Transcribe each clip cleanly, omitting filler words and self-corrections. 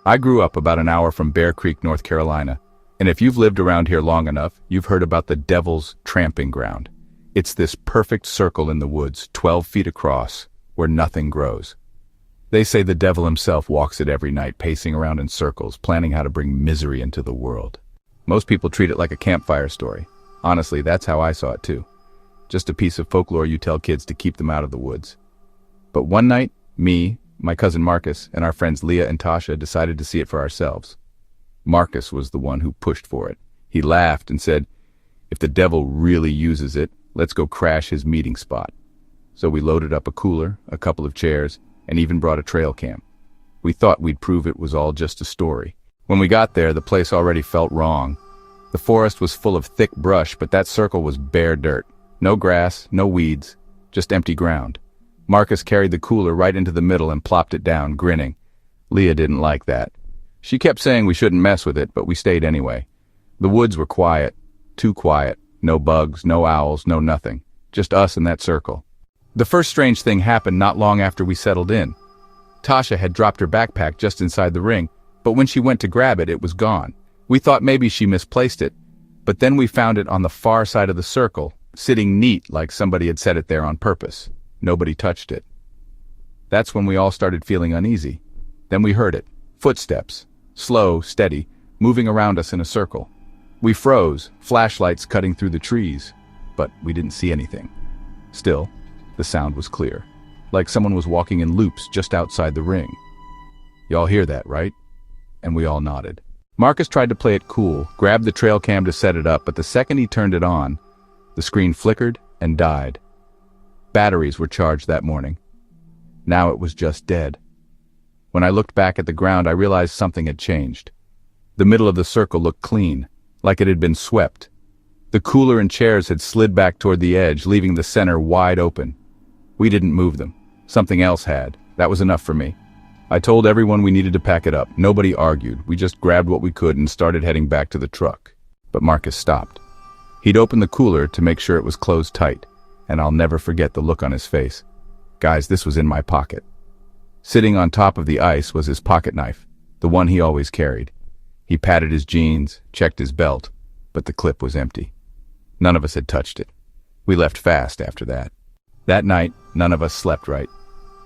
I grew up about an hour from Bear Creek, North Carolina, and if you've lived around here long enough, you've heard about the Devil's Tramping Ground. It's this perfect circle in the woods, 12 feet across, where nothing grows. They say the devil himself walks it every night, pacing around in circles, planning how to bring misery into the world. Most people treat it like a campfire story. Honestly, that's how I saw it too. Just a piece of folklore you tell kids to keep them out of the woods. But one night, me, my cousin Marcus, and our friends Leah and Tasha decided to see it for ourselves. Marcus was the one who pushed for it. He laughed and said, "If the devil really uses it, let's go crash his meeting spot." So we loaded up a cooler, a couple of chairs, and even brought a trail cam. We thought we'd prove it was all just a story. When we got there, the place already felt wrong. The forest was full of thick brush, but that circle was bare dirt. No grass, no weeds, just empty ground. Marcus carried the cooler right into the middle and plopped it down, grinning. Leah didn't like that. She kept saying we shouldn't mess with it, but we stayed anyway. The woods were quiet, too quiet. No bugs, no owls, no nothing. Just us in that circle. The first strange thing happened not long after we settled in. Tasha had dropped her backpack just inside the ring, but when she went to grab it, it was gone. We thought maybe she misplaced it, but then we found it on the far side of the circle, sitting neat like somebody had set it there on purpose. Nobody touched it. That's when we all started feeling uneasy. Then we heard it. Footsteps. Slow, steady, moving around us in a circle. We froze, flashlights cutting through the trees, but we didn't see anything. Still, the sound was clear, like someone was walking in loops just outside the ring. Y'all hear that, right? And we all nodded. Marcus tried to play it cool, grabbed the trail cam to set it up, but the second he turned it on, the screen flickered and died. Batteries were charged that morning. Now it was just dead. When I looked back at the ground, I realized something had changed. The middle of the circle looked clean, like it had been swept. The cooler and chairs had slid back toward the edge, leaving the center wide open. We didn't move them. Something else had. That was enough for me. I told everyone we needed to pack it up. Nobody argued. We just grabbed what we could and started heading back to the truck. But Marcus stopped. He'd opened the cooler to make sure it was closed tight, and I'll never forget the look on his face. Guys, this was in my pocket. Sitting on top of the ice was his pocket knife, the one he always carried. He patted his jeans, checked his belt, but the clip was empty. None of us had touched it. We left fast after that. That night, none of us slept right,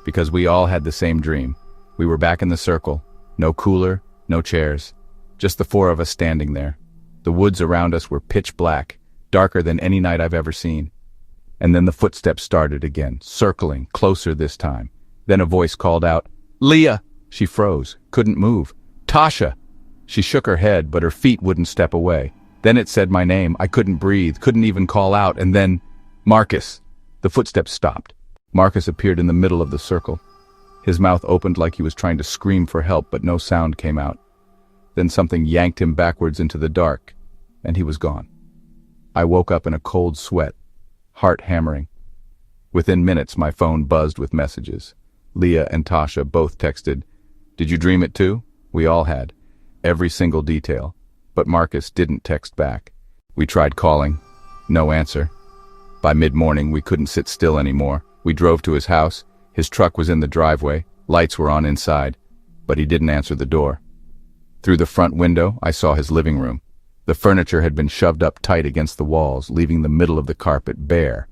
because we all had the same dream. We were back in the circle, no cooler, no chairs, just the four of us standing there. The woods around us were pitch black, darker than any night I've ever seen. And then the footsteps started again, circling, closer this time. Then a voice called out, "Leah!" She froze, couldn't move. "Tasha!" She shook her head, but her feet wouldn't step away. Then it said my name. I couldn't breathe, couldn't even call out, and then, "Marcus!" The footsteps stopped. Marcus appeared in the middle of the circle. His mouth opened like he was trying to scream for help, but no sound came out. Then something yanked him backwards into the dark, and he was gone. I woke up in a cold sweat, heart hammering. Within minutes, my phone buzzed with messages. Leah and Tasha both texted, "Did you dream it too?" We all had. Every single detail. But Marcus didn't text back. We tried calling. No answer. By mid-morning, we couldn't sit still anymore. We drove to his house. His truck was in the driveway. Lights were on inside. But he didn't answer the door. Through the front window, I saw his living room. The furniture had been shoved up tight against the walls, leaving the middle of the carpet bare.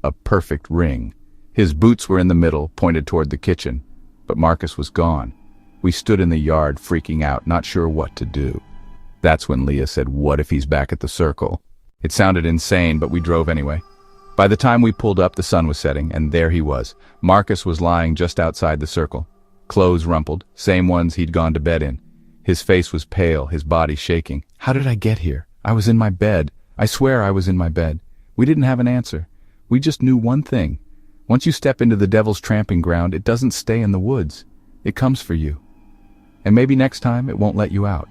A perfect ring. His boots were in the middle, pointed toward the kitchen. But Marcus was gone. We stood in the yard, freaking out, not sure what to do. That's when Leah said, "What if he's back at the circle?" It sounded insane, but we drove anyway. By the time we pulled up, the sun was setting, and there he was. Marcus was lying just outside the circle. Clothes rumpled, same ones he'd gone to bed in. His face was pale, his body shaking. How did I get here? I was in my bed. I swear I was in my bed. We didn't have an answer. We just knew one thing. Once you step into the devil's tramping ground, it doesn't stay in the woods. It comes for you. And maybe next time it won't let you out.